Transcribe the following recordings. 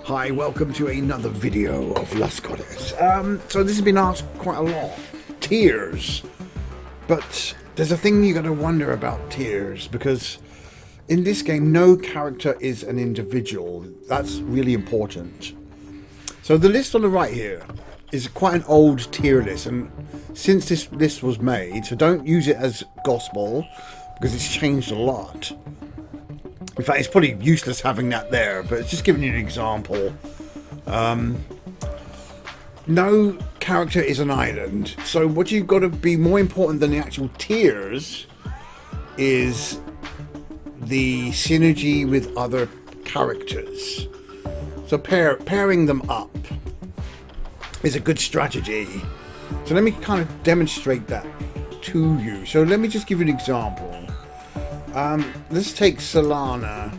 Hi, welcome to another video of Las Goddess. So this has been asked quite a lot. Tiers. But there's a thing you got to wonder about tiers, because in this game no character is an individual. That's really important. So the list on the right here is quite an old tier list, and since this list was made, so don't use it as gospel because it's changed a lot. In fact, it's probably useless having that there, but it's just giving you an example. No character is an island, so what you've got to be more important than the actual tiers is the synergy with other characters. So pairing them up is a good strategy. So let me kind of demonstrate that to you. So let me just give you an example. Let's take Salma,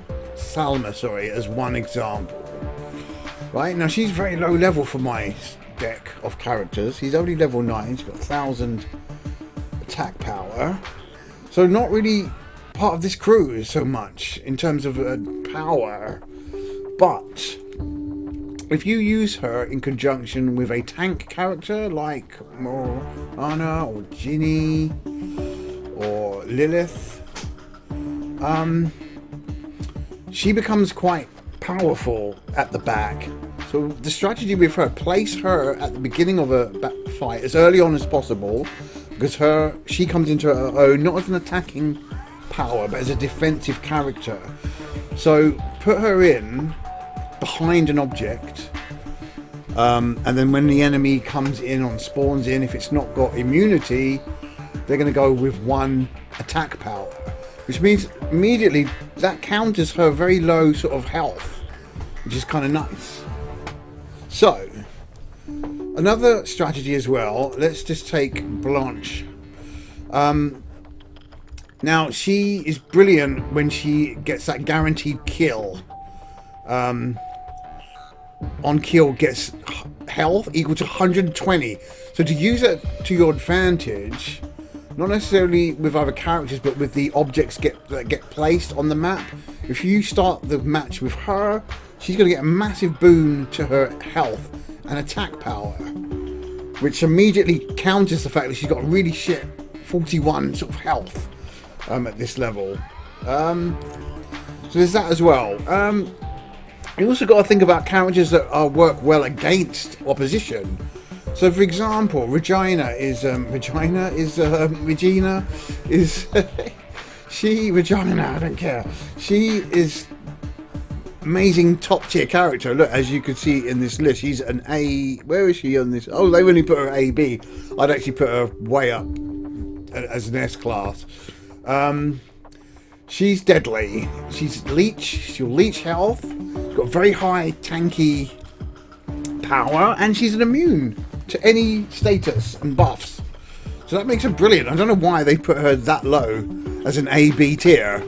as one example. Right, now she's very low level for my deck of characters. He's only level 9, she's got 1000 attack power. So not really part of this crew so much in terms of power. But if you use her in conjunction with a tank character like Morana or Ginny or Lilith, she becomes quite powerful at the back. So the strategy with her, place her at the beginning of a fight as early on as possible, because she comes into her own, not as an attacking power but as a defensive character. So put her in behind an object, and then when the enemy comes in or spawns in, if it's not got immunity, they're going to go with one attack power, which means immediately that counters her very low sort of health, which is kind of nice. So another strategy as well, let's just take Blanche. Now she is brilliant when she gets that guaranteed kill. On kill gets health equal to 120. So to use it to your advantage, not necessarily with other characters, but with the objects that get placed on the map. If you start the match with her, she's going to get a massive boon to her health and attack power, which immediately counters the fact that she's got really shit 41 sort of health at this level. So there's that as well. You also got to think about characters that work well against opposition. So, for example, Regina is I don't care. She is amazing top tier character. Look, as you can see in this list, she's an A. Where is she on this? Oh, they only put her A, B. I'd actually put her way up as an S class. She's deadly. She's leech. She'll leech health. She's got very high tanky power, and she's an immune to any status and buffs. So that makes her brilliant. I don't know why they put her that low as an A-B tier.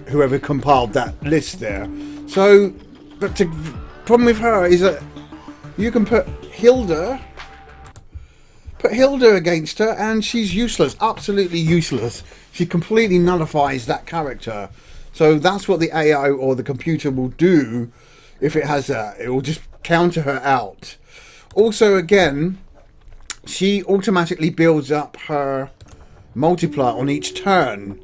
Whoever compiled that list there. So, but the problem with her is that you can put Hilda against her and she's useless, absolutely useless. She completely nullifies that character. So that's what the AI or the computer will do if it has that. It will just counter her out. Also, again, she automatically builds up her multiplier on each turn.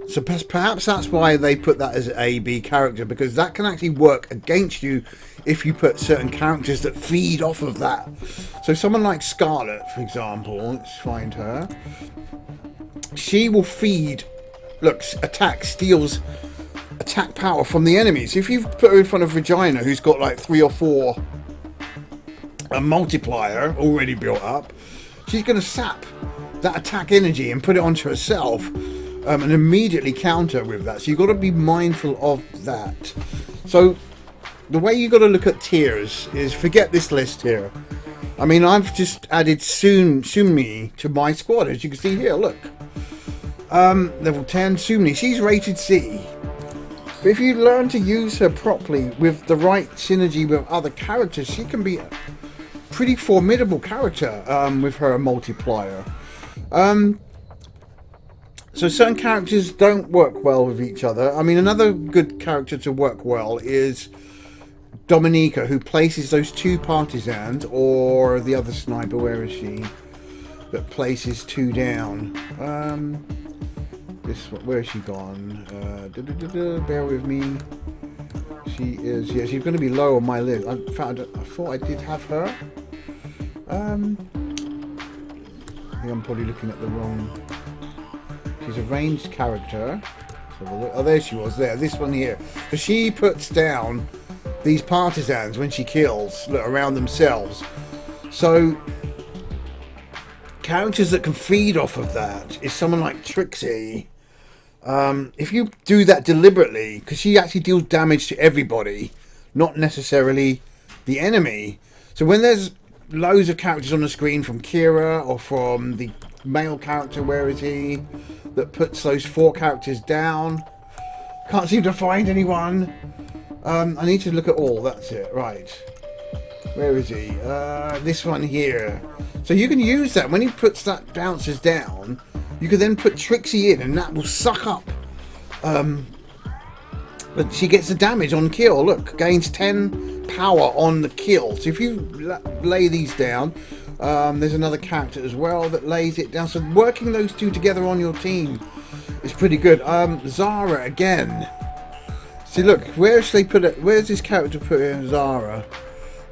So perhaps that's why they put that as an A-B character, because that can actually work against you if you put certain characters that feed off of that. So someone like Scarlet, for example, let's find her. She will feed, look, steals attack power from the enemies. If you put her in front of Regina, who's got like 3 or 4 a multiplier already built up, she's going to sap that attack energy and put it onto herself, and immediately counter with that. So you've got to be mindful of that. So the way you've got to look at tiers is, forget this list here. I mean, I've just added Sumi to my squad, as you can see here. Look, level 10 Sumi, she's rated C. But if you learn to use her properly with the right synergy with other characters, she can be a pretty formidable character with her multiplier. So certain characters don't work well with each other. I mean, another good character to work well is Dominica, who places those 2 partisans, or the other sniper, where is she, that places 2 down. This one, where has she gone? Bear with me. She is, yeah, she's going to be low on my list. I thought I did have her. I think I'm probably looking at the wrong. She's a ranged character. Oh, there she was. There, this one here. So she puts down these partisans when she kills, look, around themselves. So characters that can feed off of that is someone like Trixie. If you do that deliberately, because she actually deals damage to everybody, not necessarily the enemy. So when there's loads of characters on the screen, from Kira or from the male character, where is he, that puts those 4 characters down, can't seem to find anyone. I need to look at all. That's it, right. Where is he? This one here. So you can use that when he puts that bouncers down. You can then put Trixie in, and that will suck up. But she gets the damage on kill. Look, gains 10 power on the kill. So if you lay these down, there's another character as well that lays it down. So working those 2 together on your team is pretty good. Zara again. See, look, where should they put it? Where's this character put in? Zara.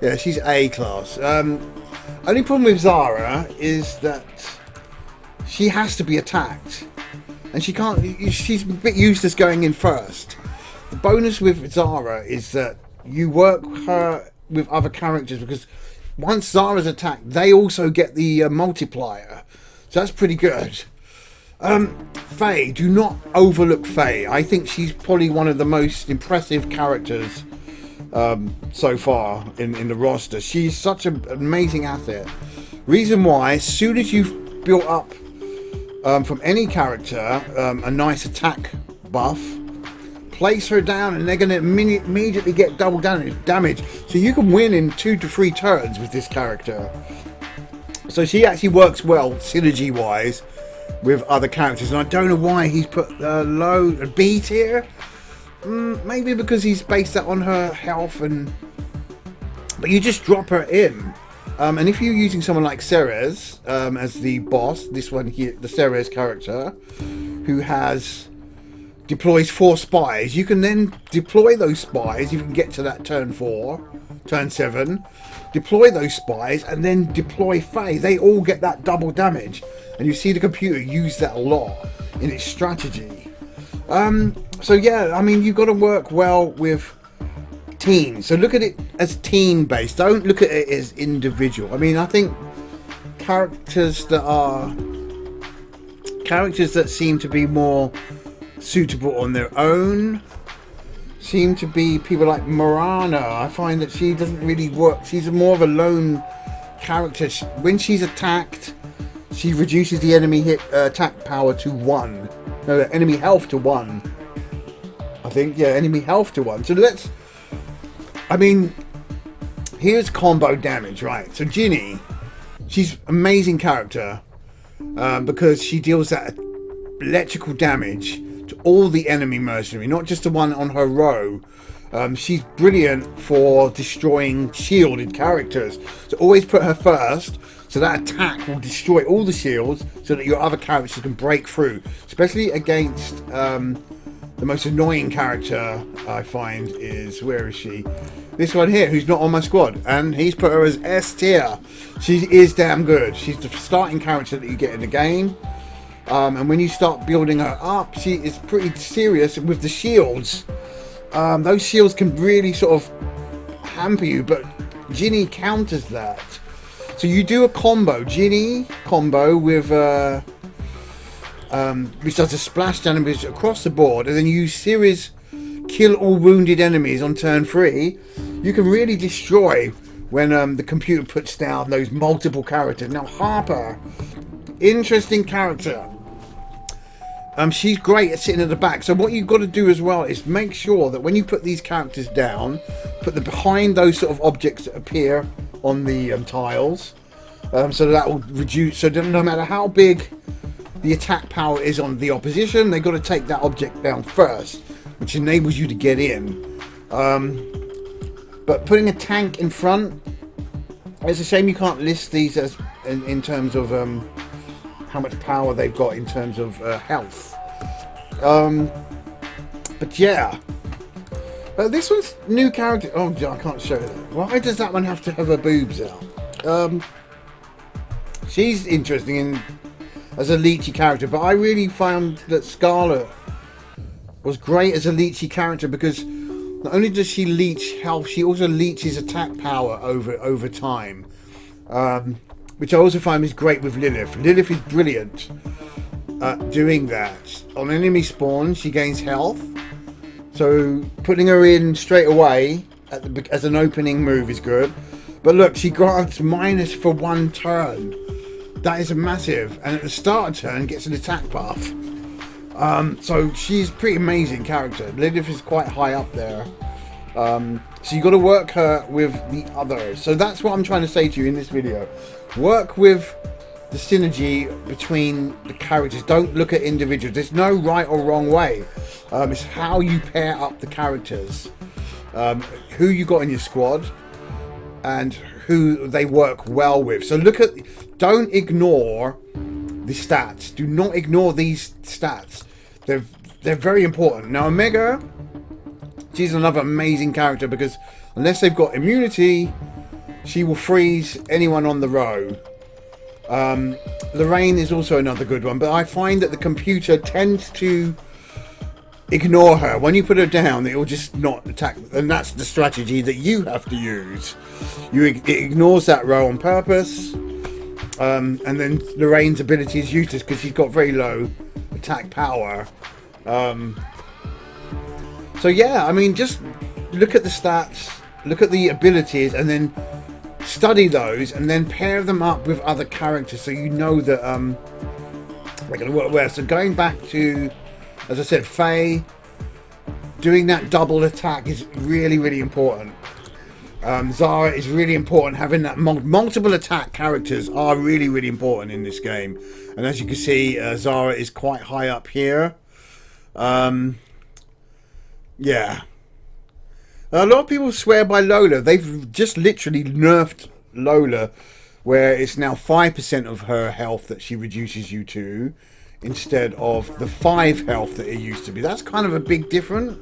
Yeah, she's A class. Only problem with Zara is that she has to be attacked, and she can't. She's a bit useless going in first. The bonus with Zara is that you work her with other characters, because once Zara's attacked, they also get the multiplier. So that's pretty good. Faye, do not overlook Faye. I think she's probably one of the most impressive characters so far in the roster. She's such an amazing asset. Reason why, as soon as you've built up from any character a nice attack buff, place her down and they're going to immediately get double damage. So you can win in 2 to 3 turns with this character. So she actually works well synergy wise with other characters, and I don't know why he's put low B tier. Maybe because he's based that on her health, but you just drop her in. And if you're using someone like Ceres as the boss, this one here, the Ceres character, who deploys 4 spies, you can then deploy those spies. You can get to that turn 7, deploy those spies, and then deploy Faye. They all get that double damage, and you see the computer use that a lot in its strategy. So yeah, I mean, you've got to work well with teams. So look at it as team based. Don't look at it as individual. I mean, I think characters that seem to be more suitable on their own seem to be people like Morana. I find that she doesn't really work. She's more of a lone character. When she's attacked, she reduces the enemy attack power to 1. No, enemy health to 1. I think, yeah, enemy health to 1. So here's combo damage, right? So Ginny, she's amazing character because she deals that electrical damage to all the enemy mercenary, not just the one on her row. She's brilliant for destroying shielded characters. So always put her first, so that attack will destroy all the shields, so that your other characters can break through. Especially against the most annoying character I find is, where is she? This one here, who's not on my squad, and he's put her as S tier. She is damn good. She's the starting character that you get in the game. And when you start building her up, she is pretty serious with the shields. Those shields can really sort of hamper you, but Ginny counters that. So you do a combo, Ginny combo with which does a splash damage across the board, and then you use Ceres kill all wounded enemies on turn 3. You can really destroy when the computer puts down those multiple characters. Now Harper, interesting character. She's great at sitting at the back. So what you've got to do as well is make sure that when you put these characters down, put them behind those sort of objects that appear on the tiles, so that will reduce. So no matter how big the attack power is on the opposition, they've got to take that object down first, which enables you to get in. But putting a tank in front, it's a shame you can't list these as in terms of how much power they've got in terms of health. But yeah, this one's new character. Oh, I can't show that. Why does that one have to have her boobs out? She's interesting as a leechy character, but I really found that Scarlet was great as a leechy character because not only does she leech health, she also leeches attack power over time, which I also find is great with Lilith. Lilith is brilliant at doing that. On enemy spawn, she gains health, so putting her in straight away as an opening move is good. But look, she grants minus for 1 turn. That is a massive, and at the start of turn gets an attack buff. So she's a pretty amazing character. Lilith is quite high up there. So you got to work her with the others. So that's what I'm trying to say to you in this video. Work with the synergy between the characters. Don't look at individuals. There's no right or wrong way. It's how you pair up the characters. Who you got in your squad and who they work well with. So don't ignore the stats. Do not ignore these stats. They're very important. Now Omega, she's another amazing character because unless they've got immunity, she will freeze anyone on the row. Lorraine is also another good one, but I find that the computer tends to ignore her. When you put her down, it will just not attack, and that's the strategy that you have to use. It ignores that row on purpose, and then Lorraine's ability is useless because she's got very low attack power. So yeah, I mean, just look at the stats, look at the abilities, and then study those, and then pair them up with other characters so you know that they're going to work well. So going back to, as I said, Faye, doing that double attack is really, really important. Zara is really important. Having that multiple attack characters are really, really important in this game. And as you can see, Zara is quite high up here. Yeah. A lot of people swear by Lola. They've just literally nerfed Lola, where it's now 5% of her health that she reduces you to, instead of the 5 health that it used to be. That's kind of a big difference.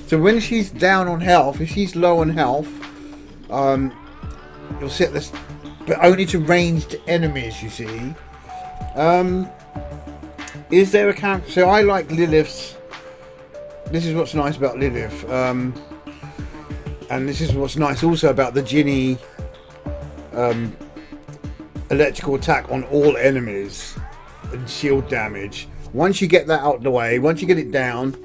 So when she's down on health, if she's low on health, you'll set this, but only to ranged enemies, you see. Is there a character? So I like Lilith's. This is what's nice about Lilith. And this is what's nice also about the Ginny electrical attack on all enemies and shield damage. Once you get that out of the way, once you get it down,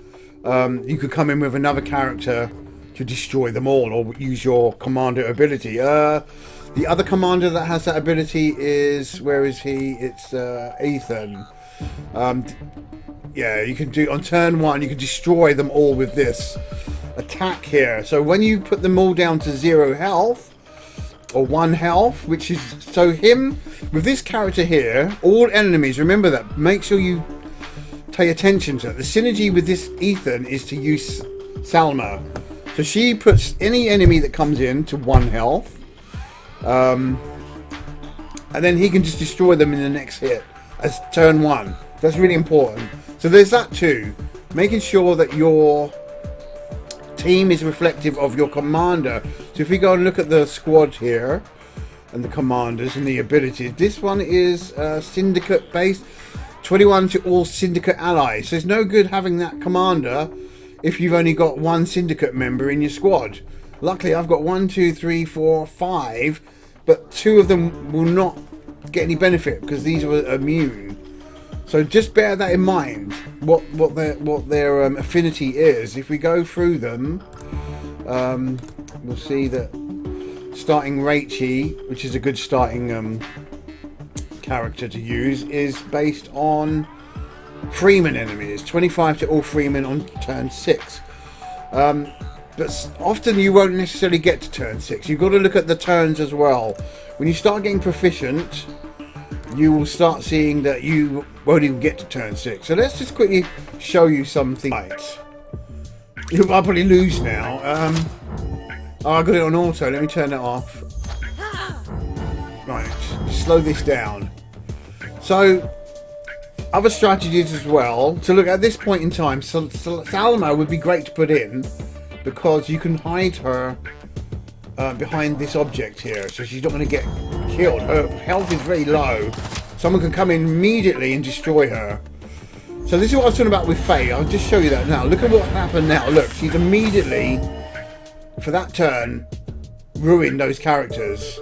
you could come in with another character to destroy them all, or use your commander ability. The other commander that has that ability is, where is he? It's Ethan. Yeah, you can do on turn 1. You can destroy them all with this attack here. So when you put them all down to 0 health or 1 health, which is, so him with this character here, all enemies, remember that, make sure you pay attention to it. The synergy with this Ethan is to use Salma. So she puts any enemy that comes in to 1 health, and then he can just destroy them in the next hit as turn 1. That's really important. So there's that too. Making sure that your team is reflective of your commander. So if we go and look at the squad here and the commanders and the abilities, this one is syndicate based, 21 to all syndicate allies. So it's no good having that commander if you've only got 1 syndicate member in your squad. Luckily I've got 1, 2, 3, 4, 5, but 2 of them will not get any benefit because these are immune. So just bear that in mind, what their affinity is. If we go through them, we'll see that starting Raichi, which is a good starting character to use, is based on Freeman enemies. 25 to all Freeman on turn 6. But often you won't necessarily get to turn 6. You've got to look at the turns as well. When you start getting proficient, you will start seeing that you won't even get to turn 6. So let's just quickly show you something. Right. I'll probably lose now. Oh, I got it on auto. Let me turn it off. Right, slow this down. So, other strategies as well. So look, at this point in time, Salma would be great to put in because you can hide her behind this object here, so she's not going to get killed. Her health is very low. Someone can come in immediately and destroy her. So this is what I was talking about with Faye. I'll just show you that now. Look at what happened now. Look, she's immediately, for that turn, ruined those characters.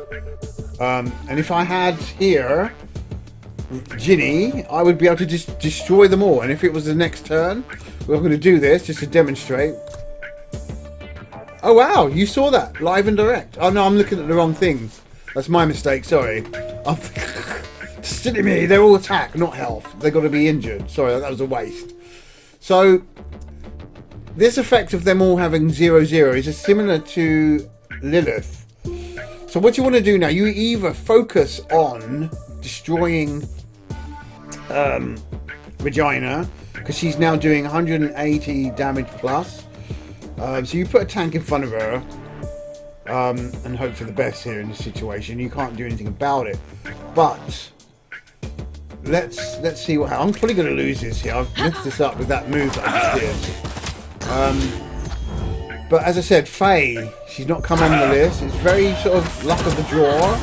And if I had here Ginny, I would be able to just destroy them all. And if it was the next turn, we're going to do this just to demonstrate. Oh wow, you saw that live and direct. Oh no, I'm looking at the wrong thing. That's my mistake, sorry. Silly me, they're all attack, not health. They've got to be injured. Sorry, that was a waste. So, this effect of them all having 0/0 is similar to Lilith. So what you want to do now, you either focus on destroying Regina, because she's now doing 180 damage plus. So you put a tank in front of her and hope for the best here in this situation. You can't do anything about it. But let's see what happens. I'm probably going to lose this here. I've messed this up with that move that I just did. But as I said, Faye, she's not come on the list. It's very sort of luck of the draw.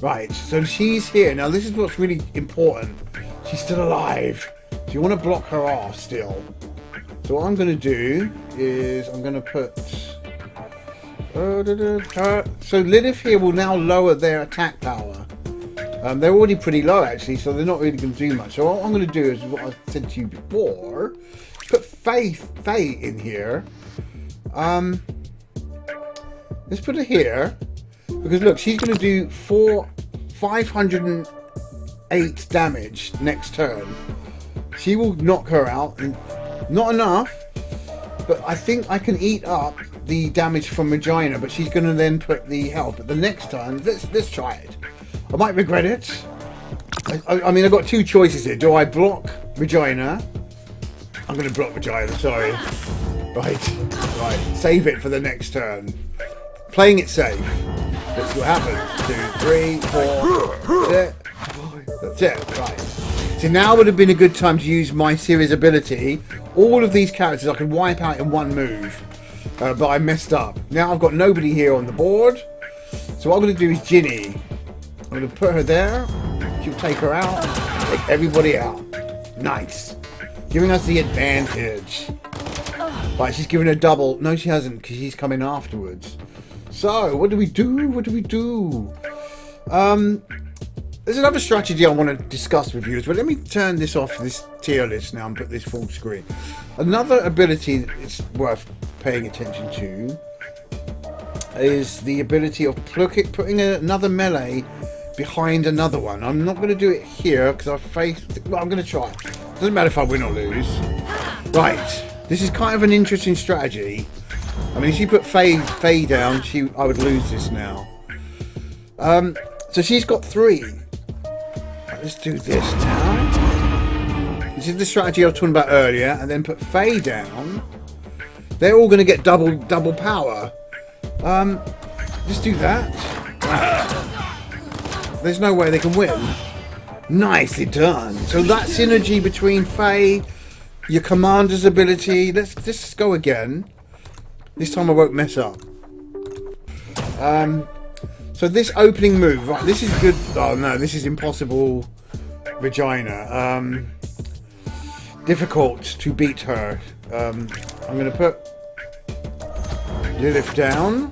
Right, so she's here. Now this is what's really important. She's still alive. So you want to block her off still. So what I'm going to do is I'm going to put... So Lilith here will now lower their attack power. They're already pretty low actually, so they're not really going to do much. So what I'm going to do is what I said to you before. Put Faye in here. Let's put her here. Because look, she's going to do 508 damage next turn. She will knock her out. Not enough, but I think I can eat up the damage from Regina, but she's going to then put the health. But the next time, let's try it. I might regret it. I mean, I've got two choices here. Do I block Regina? I'm going to block Regina, sorry. Right. Save it for the next turn. Playing it safe. Let's see what happens. 2, 3, 4. That's it. Right. So now would have been a good time to use my series ability. All of these characters I could wipe out in one move. But I messed up. Now I've got nobody here on the board. So what I'm going to do is Ginny. I'm going to put her there. She'll take her out. Take everybody out. Nice. Giving us the advantage. Right, she's giving a double. No, she hasn't, because she's coming afterwards. So, what do we do? What do we do? There's another strategy I want to discuss with you, but let me turn this off, this tier list now, and put this full screen. Another ability that's worth paying attention to is the ability of putting another melee behind another one. I'm not going to do it here because well, I'm going to try. Doesn't matter if I win or lose. Right, this is kind of an interesting strategy. I mean, if you put Faye down, I would lose this now. So she's got 3. Let's do this now. This is the strategy I was talking about earlier, and then put Faye down. They're all going to get double power. Just do that. There's no way they can win. Nicely done. So that synergy between Faye, your commander's ability. Let's just go again. This time I won't mess up. So this opening move, right, this is good. Oh no, this is impossible. Regina. Difficult to beat her. I'm going to put Lilith down.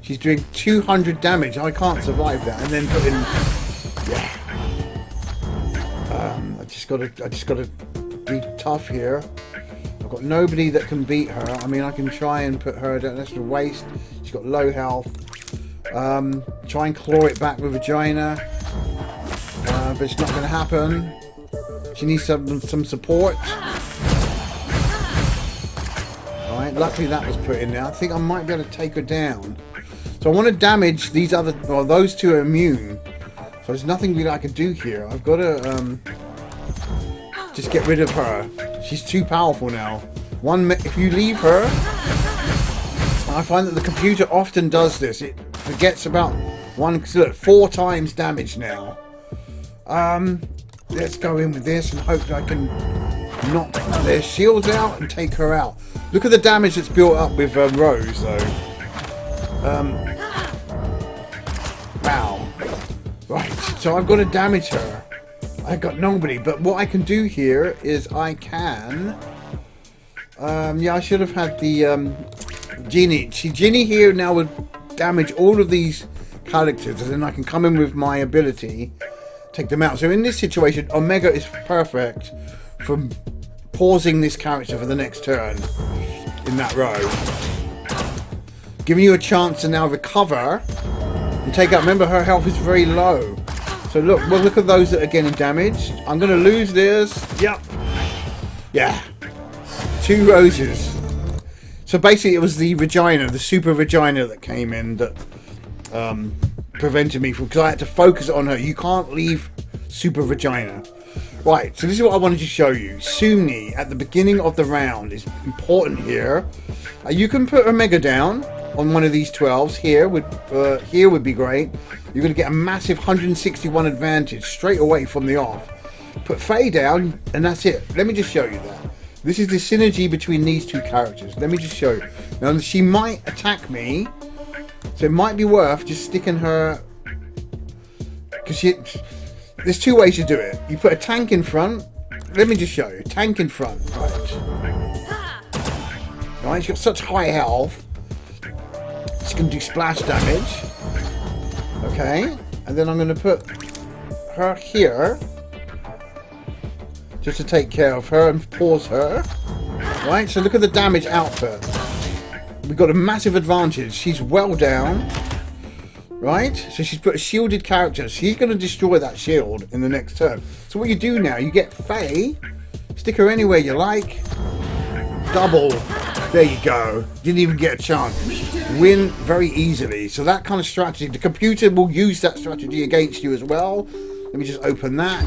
She's doing 200 damage. I can't survive that. And then put in... Yeah. I just got to be tough here. I've got nobody that can beat her. I mean, I can try and put her down. That's a waste. She's got low health. Try and claw it back with Regina. But it's not going to happen. She needs some support. Alright, luckily that was put in there. I think I might be able to take her down. So I want to damage these other... Well, those two are immune. So there's nothing really I can do here. I've got to just get rid of her. She's too powerful now. If you leave her, I find that the computer often does this. It forgets about one. Look, 4 times damage now. Let's go in with this and hope that I can knock their shields out and take her out. Look at the damage that's built up with Rose, though. Wow. Right, so I've got to damage her. I've got nobody, but what I can do here is I can... yeah, I should have had the Ginny. See, Ginny here now would damage all of these characters, and then I can come in with my ability, take them out. So in this situation, Omega is perfect for pausing this character for the next turn in that row, giving you a chance to now recover and take out. Remember, her health is very low. So look, well, look at those that are getting damaged. I'm going to lose this. Yep. Yeah. 2 roses. So basically it was the Regina, the Super Regina that came in that prevented me from, because I had to focus on her. You can't leave Super Regina. Right, so this is what I wanted to show you. Sumni at the beginning of the round is important here. You can put Omega down on one of these 12s. Here would be great. You're going to get a massive 161 advantage straight away from the off. Put Faye down and that's it. Let me just show you that. This is the synergy between these 2 characters. Let me just show you. Now she might attack me, so it might be worth just sticking her, because there's 2 ways to do it. You put a tank in front. Let me just show you. Tank in front. Right, she's got such high health. She can do splash damage. Okay, and then I'm going to put her here, just to take care of her and pause her. Right, so look at the damage output. We've got a massive advantage. She's well down. Right, so she's put a shielded character. She's going to destroy that shield in the next turn. So what you do now, you get Faye, stick her anywhere you like, double. There you go. Didn't even get a chance. Win very easily. So that kind of strategy, the computer will use that strategy against you as well. Let me just open that.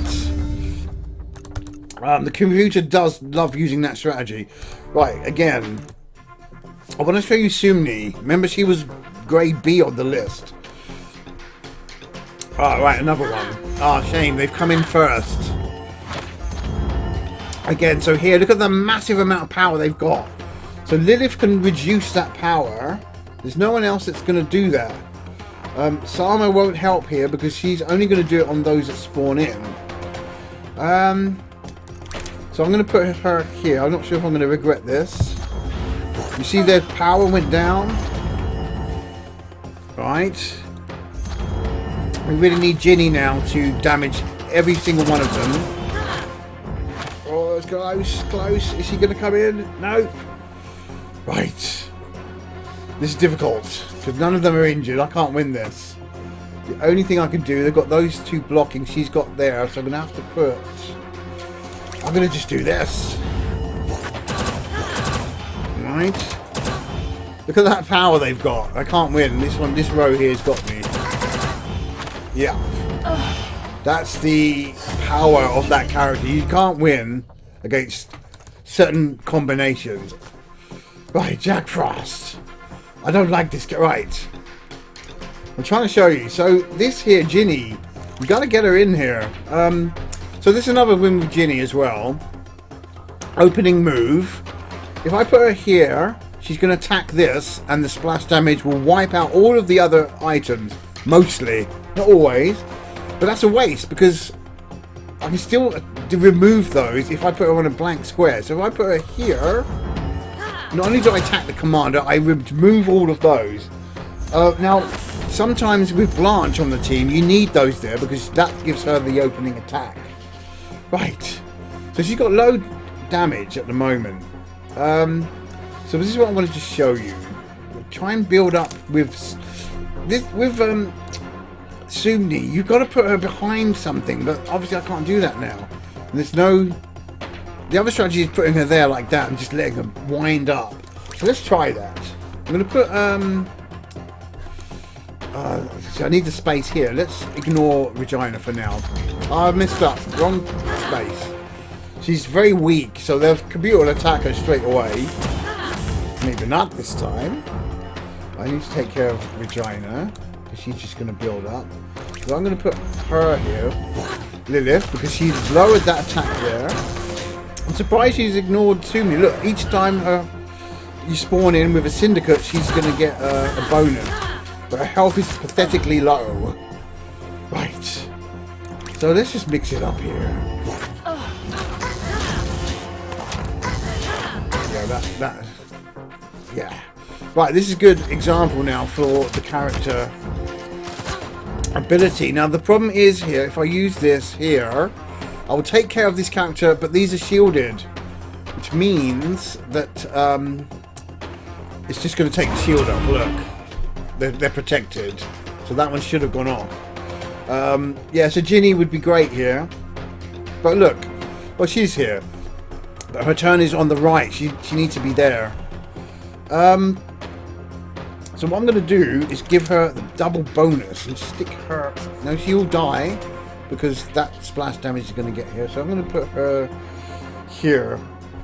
The computer does love using that strategy. Right, again, I want to show you Sumni. Remember, she was grade B on the list. Oh, right, another one. Oh, shame, they've come in first. Again, so here, look at the massive amount of power they've got. So Lilith can reduce that power. There's no one else that's going to do that. Sama won't help here because she's only going to do it on those that spawn in. So I'm going to put her here. I'm not sure if I'm going to regret this. You see their power went down? Right. We really need Ginny now to damage every single one of them. Oh, it's close, close. Is she going to come in? No. Right. This is difficult because none of them are injured. I can't win this. The only thing I can do, they've got those 2 blocking. She's got there, so I'm going to have to put... I'm going to just do this. Right. Look at that power they've got. I can't win. This row here's got me. Yeah. That's the power of that character. You can't win against certain combinations. Right, Jack Frost. I don't like this guy. Right. I'm trying to show you. So this here, Ginny, you got to get her in here. So this is another win with Ginny as well. Opening move. If I put her here, she's going to attack this, and the splash damage will wipe out all of the other items. Mostly. Not always. But that's a waste, because I can still remove those if I put her on a blank square. So if I put her here, not only do I attack the commander, I remove all of those. Now, sometimes with Blanche on the team, you need those there, because that gives her the opening attack. Right, so she's got low damage at the moment. So this is what I wanted to show you. Try and build up with this Sumni. You've got to put her behind something, but obviously I can't do that now. And there's no. The other strategy is putting her there like that and just letting her wind up. So let's try that. I'm going to put so I need the space here. Let's ignore Regina for now. I messed up. Wrong space. She's very weak, so the computer will attack her straight away. Maybe not this time. I need to take care of Regina, because she's just going to build up. So I'm going to put her here, Lilith, because she's lowered that attack there. I'm surprised she's ignored Sumi. Look, each time you spawn in with a syndicate, she's going to get a bonus. But her health is pathetically low. Right. So let's just mix it up here. Yeah, yeah. Right, this is a good example now for the character ability. Now the problem is here, if I use this here, I will take care of this character, but these are shielded, which means that it's just going to take the shield off. Look, they're protected, so that one should have gone off. Yeah, so Ginny would be great here, but look, well, she's here, but her turn is on the right. She needs to be there. So what I'm going to do is give her the double bonus and stick her... No, she'll die because that splash damage is going to get here. So I'm going to put her here.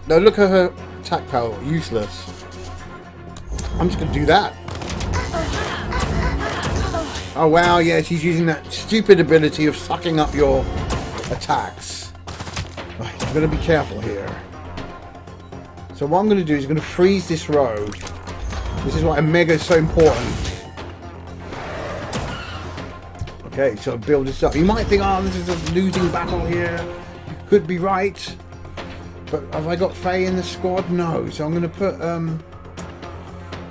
Now look at her attack power. Useless. I'm just going to do that. Oh wow, yeah, she's using that stupid ability of sucking up your attacks. Right, I'm going to be careful here. So what I'm going to do is I'm going to freeze this row. This is why Omega is so important. Okay, so build this up. You might think, oh, this is a losing battle here. You could be right. But have I got Faye in the squad? No. So I'm going to put...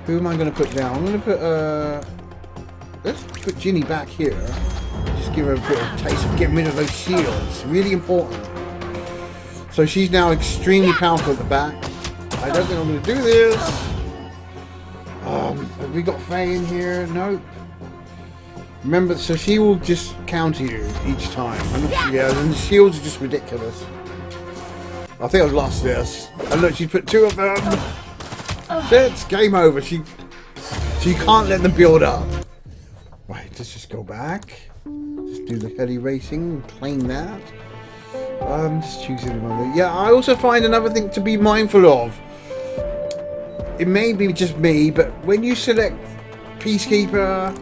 who am I going to put down? I'm going to put... let's put Ginny back here. Just give her a bit of taste of getting rid of those shields. Really important. So she's now extremely powerful at the back. I don't think I'm going to do this. Have we got Faye in here? Nope. Remember, so she will just counter you each time. Yeah, and the shields are just ridiculous. I think I've lost this. And look, she put two of them. It's game over. She can't let them build up. Right, let's just go back. Just do the heli racing and claim that. Just choose anyone. Yeah, I also find another thing to be mindful of. It may be just me, but when you select Peacekeeper,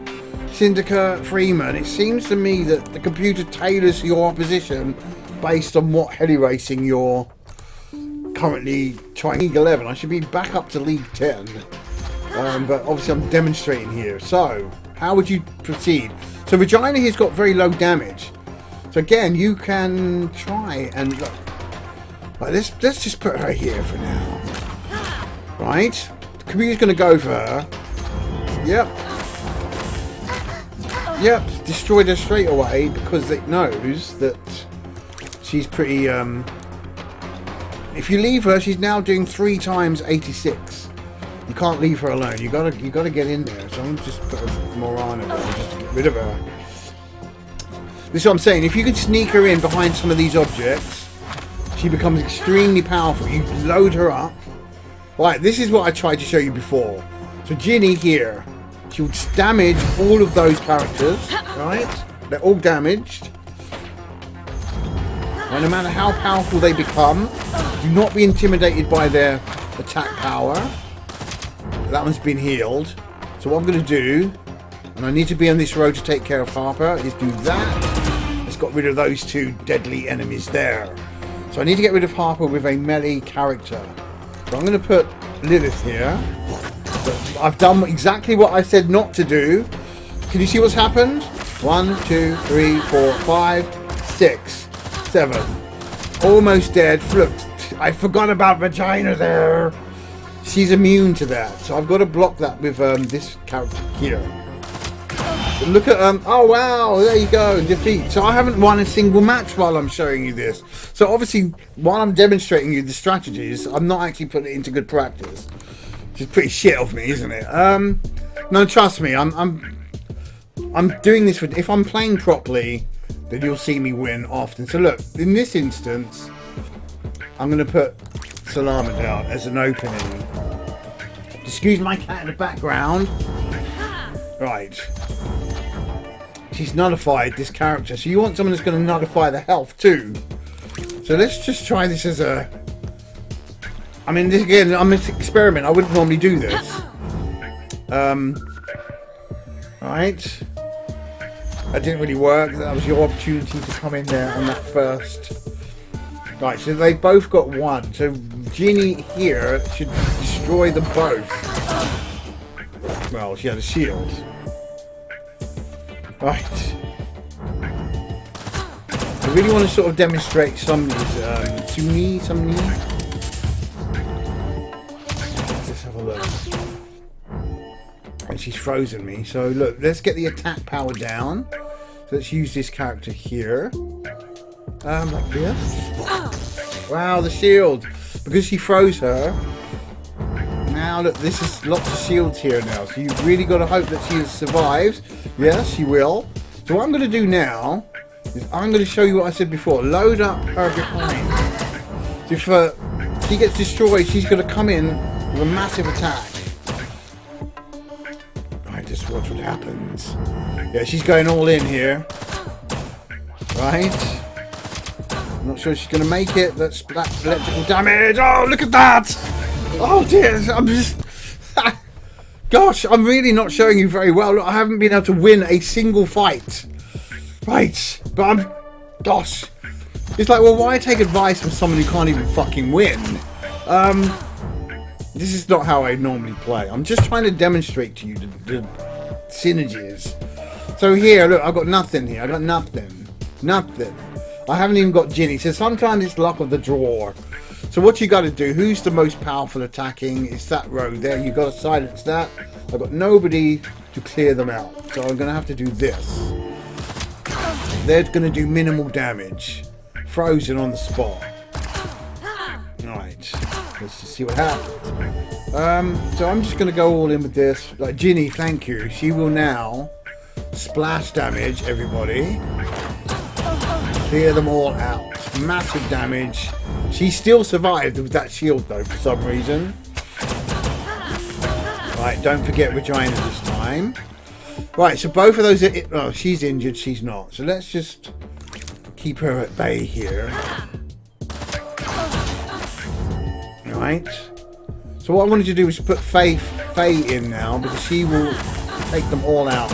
Syndicate, Freeman, it seems to me that the computer tailors your opposition based on what heli racing you're currently trying. League 11, I should be back up to League 10, but obviously I'm demonstrating here. So, how would you proceed? So Regina here's got very low damage. So again, you can try and look. Right, let's just put her here for now. Right, the computer's going to go for her. Yep, destroyed her straight away because it knows that she's pretty. If you leave her, she's now doing 3 times 86. You can't leave her alone. You gotta get in there. So I'm just put a Morana there just to get rid of her. This is what I'm saying. If you could sneak her in behind some of these objects, she becomes extremely powerful. You load her up. Right, this is what I tried to show you before. So Ginny here, she would damage all of those characters, right? They're all damaged. And no matter how powerful they become, do not be intimidated by their attack power. That one's been healed. So what I'm going to do, and I need to be on this road to take care of Harper, is do that. Let's got rid of those 2 deadly enemies there. So I need to get rid of Harper with a melee character. So I'm going to put Lilith here. But I've done exactly what I said not to do. Can you see what's happened? 1, 2, 3, 4, 5, 6, 7. Almost dead. Look, I forgot about Regina there. She's immune to that. So I've got to block that with this character here. But look at oh wow, there you go, defeat. So I haven't won a single match while I'm showing you this. So obviously, while I'm demonstrating you the strategies, I'm not actually putting it into good practice. Which is pretty shit of me, isn't it? No, trust me, I'm doing this for. If I'm playing properly, then you'll see me win often. So look, in this instance, I'm going to put Salama down as an opening. Excuse my cat in the background. Right. She's nullified this character. So you want someone that's going to nullify the health too. So So let's just try this as a... I mean, this again, I'm an experiment. I wouldn't normally do this. Right. That didn't really work. That was your opportunity to come in there on that first. Right, so they both got one. So Ginny here should destroy them both. Well, she had a shield. Right. I really want to sort of demonstrate some of these. Some knee. Let's have a look. And she's frozen me. So look, let's get the attack power down. So let's use this character here. Like this. Wow, the shield. Because she froze her. Now look, this is lots of shields here now. So you've really got to hope that she survives. Yes, she will. So what I'm going to do now is I'm going to show you what I said before. Load up her behind. So if she gets destroyed, she's going to come in with a massive attack. Right, just watch what happens. Yeah, she's going all in here. Right. I'm not sure she's going to make it. That's electrical damage. Oh, look at that. Oh, dear. I'm just... Gosh, I'm really not showing you very well. Look, I haven't been able to win a single fight. Right. But I'm... Gosh. It's like, well, why take advice from someone who can't even fucking win? This is not how I normally play. I'm just trying to demonstrate to you the synergies. So here, look, I've got nothing here. I've got nothing. Nothing. I haven't even got Ginny. So sometimes it's luck of the draw. So what you got to do, who's the most powerful attacking? It's that row there. You've got to silence that. I've got nobody to clear them out. So I'm going to have to do this. They're going to do minimal damage. Frozen on the spot. Alright. Let's just see what happens. So I'm just going to go all in with this. Like Ginny, thank you. She will now splash damage everybody. Clear them all out. Massive damage. She still survived with that shield though for some reason. Right, don't forget Regina this time. Right, so both of those are... Oh, she's injured, she's not. So let's just keep her at bay here. Right. So what I wanted to do was put Faye in now because she will take them all out.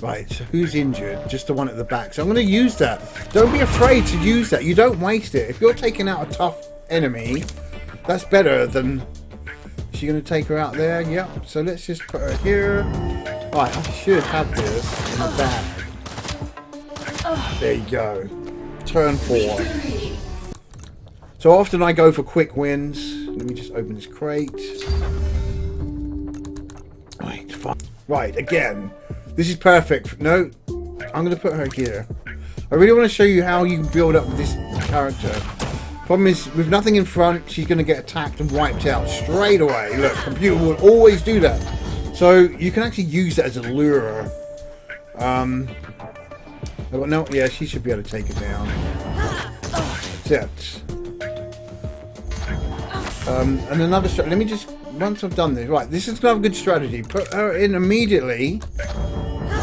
Right, so who's injured? Just the one at the back. So I'm going to use that. Don't be afraid to use that. You don't waste it. If you're taking out a tough enemy, that's better than... Is she going to take her out there? Yep. So let's just put her here. Right, I should have this in the bag. There you go. Turn 4. So often I go for quick wins. Let me just open this crate. Right, fine. Right, again. This is perfect. No, I'm going to put her here. I really want to show you how you build up this character. Problem is, with nothing in front, she's going to get attacked and wiped out straight away. Look, computer will always do that. So you can actually use that as a lure. No, yeah, she should be able to take it down. That's it. And another strategy. Let me just, once I've done this, right, this is another good strategy. Put her in immediately.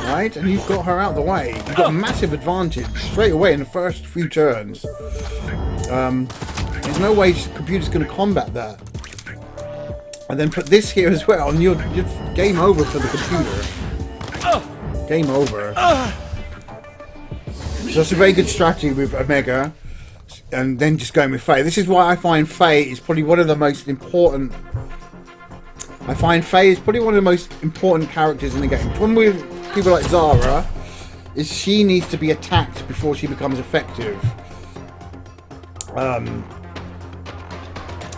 Right, and you've got her out the way. You've got a massive advantage straight away in the first few turns. There's no way the computer's going to combat that. And then put this here as well, and you're game over for the computer. Game over. So that's a very good strategy with Omega, and then just going with Faye. This is why I find Faye is probably one of the most important. I find Faye is probably one of the most important characters in the game. The problem with people like Zara is she needs to be attacked before she becomes effective.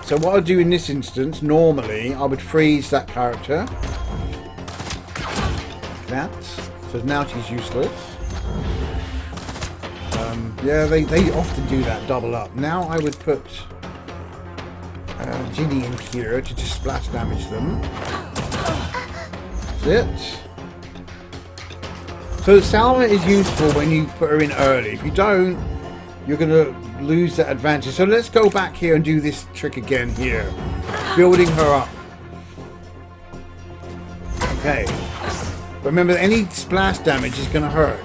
So what I'll do in this instance, normally I would freeze that character. That. So now she's useless. Yeah, they often do that, double up. Now I would put Ginny in here to just splash damage them. That's it. So Salma is useful when you put her in early. If you don't, you're going to lose that advantage. So let's go back here and do this trick again here. Building her up. Okay. Remember, any splash damage is going to hurt.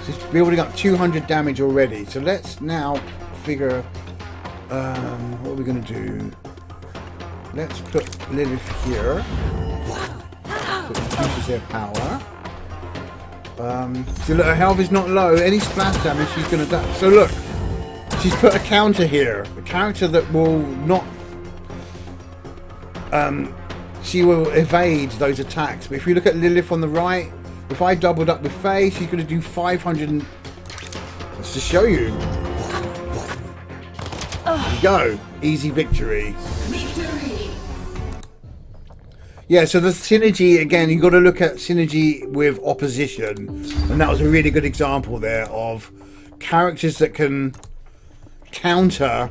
She's building up 200 damage already. So let's now figure what are we going to do. Let's put Lilith here. So it reduces their power. So look, her health is not low. Any splash damage, she's going to die. So look, she's put a counter here. A character that will not... she will evade those attacks. But if you look at Lilith on the right, if I doubled up with Faye, she's going to do 500... Let's just show you. There you go. Easy victory. Yeah, so the synergy, again, you've got to look at synergy with opposition. And that was a really good example there of characters that can counter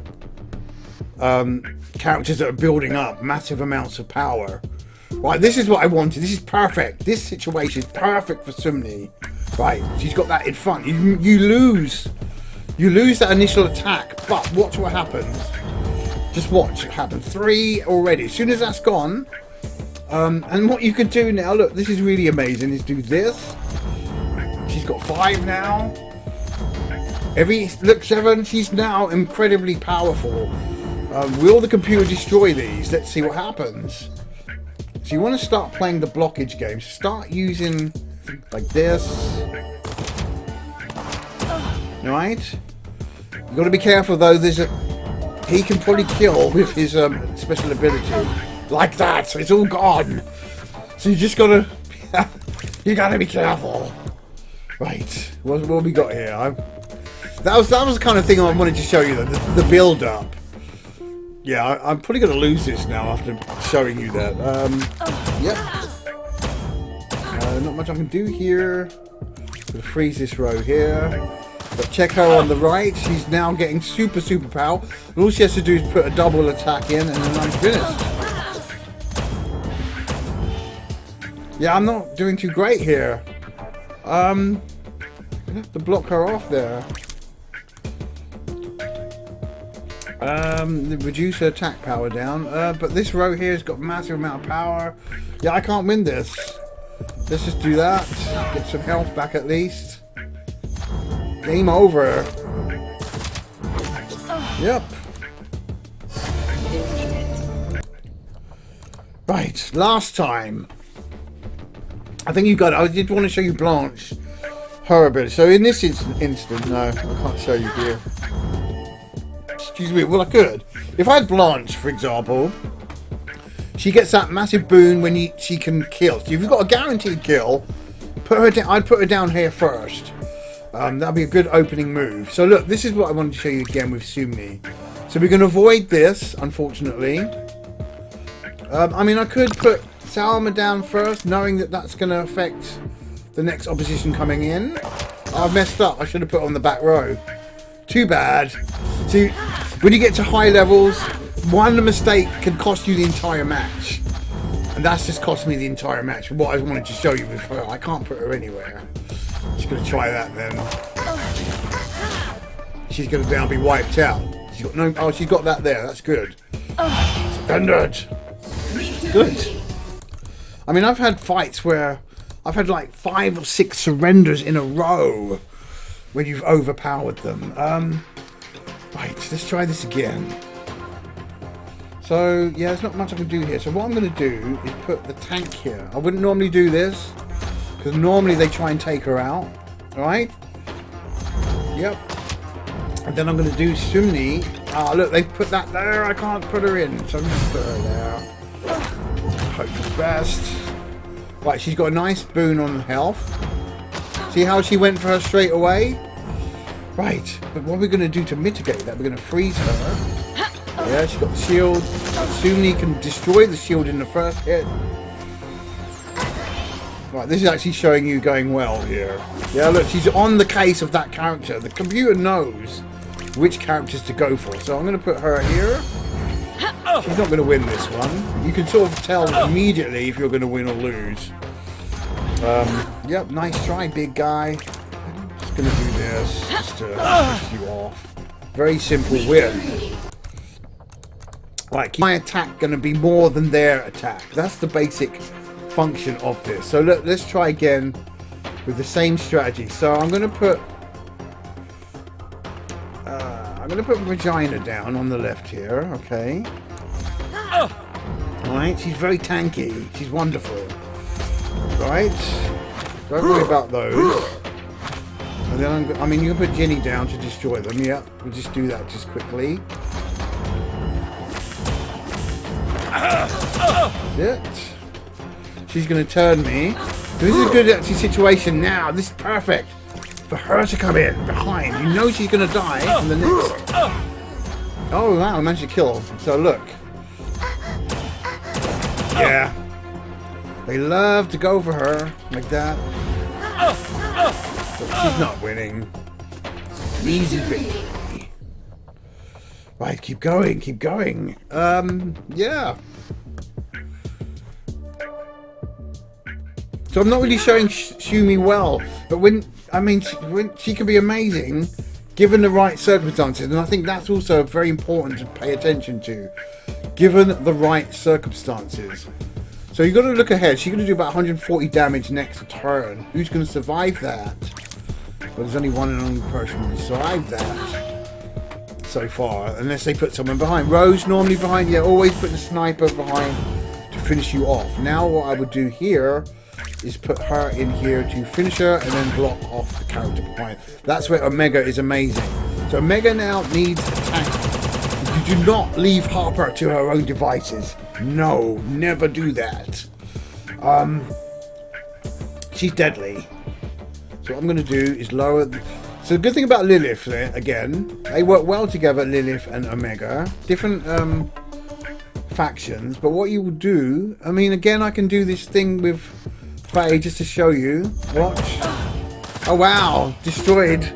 characters that are building up massive amounts of power. Right, this is what I wanted. This is perfect. This situation is perfect for Sumni. Right, she's got that in front. You lose that initial attack, but watch what happens. Just watch it happen. 3 already. As soon as that's gone, and what you can do now, look, this is really amazing, is do this. She's got 5 now. Look, 7, she's now incredibly powerful. Will the computer destroy these? Let's see what happens. So you want to start playing the blockage game. Start using like this. Right? You've got to be careful though, he can probably kill with his special ability. Like that, so it's all gone. So you just gotta you gotta be careful. Right, what have we got here? That was the kind of thing I wanted to show you, the build up. Yeah, I'm probably gonna lose this now after showing you that. Yep. Not much I can do here. Gonna freeze this row here. But check her on the right. She's now getting super power. And all she has to do is put a double attack in, and then I'm finished. Yeah, I'm not doing too great here. I have to block her off there. Reduce her attack power down. But this row here has got massive amount of power. Yeah, I can't win this. Let's just do that. Get some health back at least. Game over. Yep. Right, last time. I think you got it. I did want to show you Blanche. Her ability. So in this instant, no, I can't show you here. Excuse me, well I could. If I had Blanche, for example, she gets that massive boon when she can kill. So if you've got a guaranteed kill, put her down. I'd put her down here first. That'd be a good opening move. So look, this is what I wanted to show you again with Sumni. So we're going to avoid this, unfortunately. I mean, I could put Salma down first, knowing that that's going to affect the next opposition coming in. I've messed up. I should have put on the back row. Too bad. See, when you get to high levels, one mistake can cost you the entire match. And that's just cost me the entire match. But what I wanted to show you with her, I can't put her anywhere. She's going to try that then. She's going to now be wiped out. She's got no... Oh, she's got that there. That's good. Surrendered. Good. I mean, I've had fights where I've had like 5 or 6 surrenders in a row when you've overpowered them. Right, let's try this again. So, yeah, there's not much I can do here. So what I'm going to do is put the tank here. I wouldn't normally do this, because normally they try and take her out. Alright? Yep. And then I'm going to do Sumni. Ah, look, they've put that there. I can't put her in. So I'm going to put her there. Hope for the best. Right, she's got a nice boon on health. See how she went for her straight away? Right, but what we're going to do to mitigate that, we're going to freeze her. Yeah, she's got the shield. Sumni can destroy the shield in the first hit. Right, this is actually showing you going well here. Yeah, look, she's on the case of that character. The computer knows which characters to go for. So I'm going to put her here. She's not going to win this one. You can sort of tell immediately if you're going to win or lose. Yep, nice try, big guy. Just going to do this just to piss you off. Very simple win. Right, my attack going to be more than their attack. That's the basic function of this. So let's try again with the same strategy. So I'm going to put going to put Regina down on the left here, okay. Alright, she's very tanky. She's wonderful. Right. Don't worry about those. And then I mean, you can put Ginny down to destroy them. Yeah, we'll just do that just quickly. That's it. She's going to turn me. This is a good actually situation now. This is perfect for her to come in behind. You know she's going to die in the next. Oh wow, I managed to kill. So look. Yeah. They love to go for her like that. But she's not winning. Easy victory. Right, keep going, keep going. Yeah. So I'm not really showing Shumi well, but when she can be amazing given the right circumstances, and I think that's also very important to pay attention to. Given the right circumstances. So you've got to look ahead. She's going to do about 140 damage next turn. Who's going to survive that? Well, there's only one and only person who survived that so far, unless they put someone behind. Rose normally behind. Yeah, always put the sniper behind to finish you off. Now what I would do here is put her in here to finish her and then block off the character behind. That's where Omega is amazing. So Omega now needs a tank. You do not leave Harper to her own devices. No, never do that. She's deadly. So what I'm going to do is lower... So the good thing about Lilith, again, they work well together, Lilith and Omega. Different factions, but what you will do... I mean, again, I can do this thing with Faye just to show you. Watch. Oh, wow. Destroyed.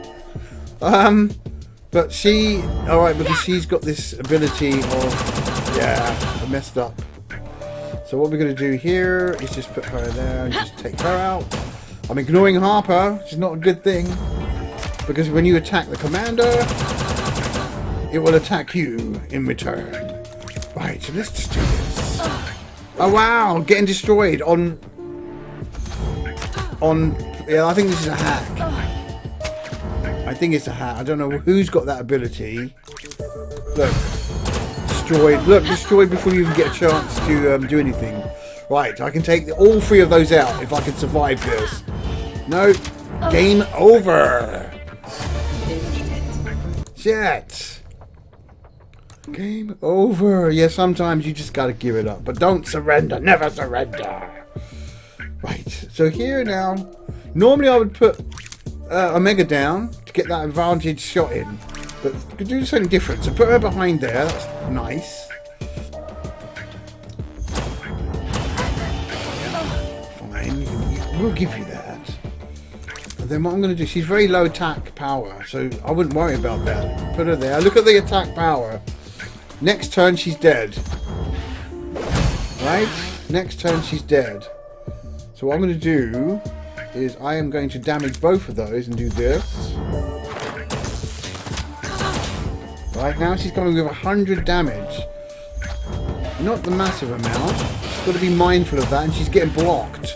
But she... Alright, because she's got this ability of... Yeah, I messed up. So what we're going to do here is just put her there and just take her out. I'm ignoring Harper, which is not a good thing. Because when you attack the commander, it will attack you in return. Right, so let's just do this. Oh wow, getting destroyed on... Yeah, I think this is a hack. I think it's a hack. I don't know who's got that ability. Look. Destroyed. Look, destroyed before you even get a chance to do anything. Right, I can take all three of those out if I can survive this. No. Game over. Shit. Game over. Yeah, sometimes you just gotta give it up. But don't surrender. Never surrender. Right, so here now. Normally I would put Omega down to get that advantage shot in. But we could do something different. So put her behind there. That's nice. Fine. We'll give you that. And then what I'm going to do... She's very low attack power. So I wouldn't worry about that. Put her there. Look at the attack power. Next turn she's dead. Right? Next turn she's dead. So what I'm going to do is I am going to damage both of those and do this. Right, now she's coming with 100 damage. Not the massive amount. She's got to be mindful of that, and she's getting blocked.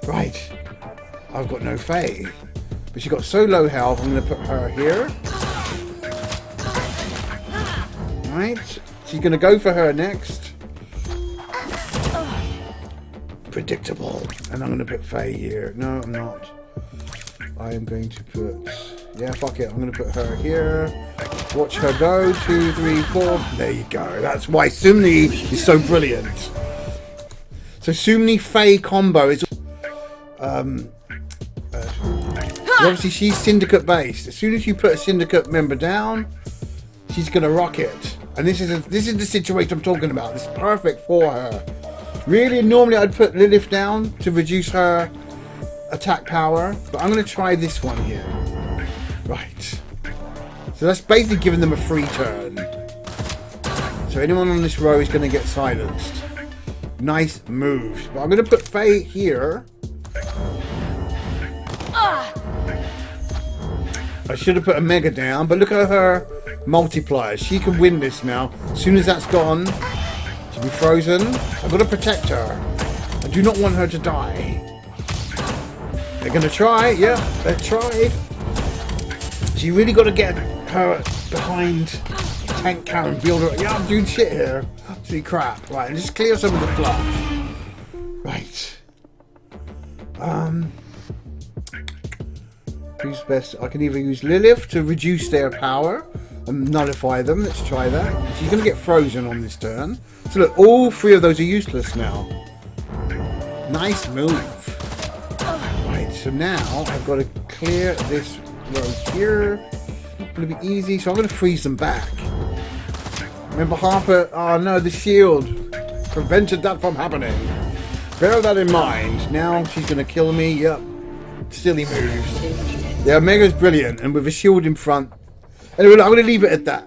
Right. I've got no Faye. But she's got so low health, I'm going to put her here. Right. She's going to go for her next. Predictable. And I'm going to put Faye here. No, I'm not. I am going to put... Yeah, fuck it. I'm going to put her here. Watch her go. 2, 3, 4. There you go. That's why Sumni is so brilliant. So Sumni Faye combo is... obviously she's Syndicate based. As soon as you put a Syndicate member down, she's going to rock it. And this is the situation I'm talking about. This is perfect for her. Really, normally I'd put Lilith down to reduce her attack power. But I'm going to try this one here. Right. So that's basically giving them a free turn. So anyone on this row is going to get silenced. Nice moves. But I'm going to put Faye here. I should have put a Mega down, but look at her multiplier. She can win this now. As soon as that's gone, she'll be frozen. I've got to protect her. I do not want her to die. They're going to try. Yeah, they tried. So you really got to get her behind tank cannon builder. Yeah, I'm doing shit here. Absolutely crap. Right, and just clear some of the fluff. Right. Who's best? I can either use Lilith to reduce their power and nullify them. Let's try that. She's going to get frozen on this turn. So look, all three of those are useless now. Nice move. Right, so now I've got to clear this road here. Not going to be easy, so I'm going to freeze them back. Remember Harper? Oh no, the shield prevented that from happening. Bear that in mind. Now she's going to kill me. Yep. Silly moves. The Omega's brilliant, and with a shield in front. Anyway, I'm going to leave it at that.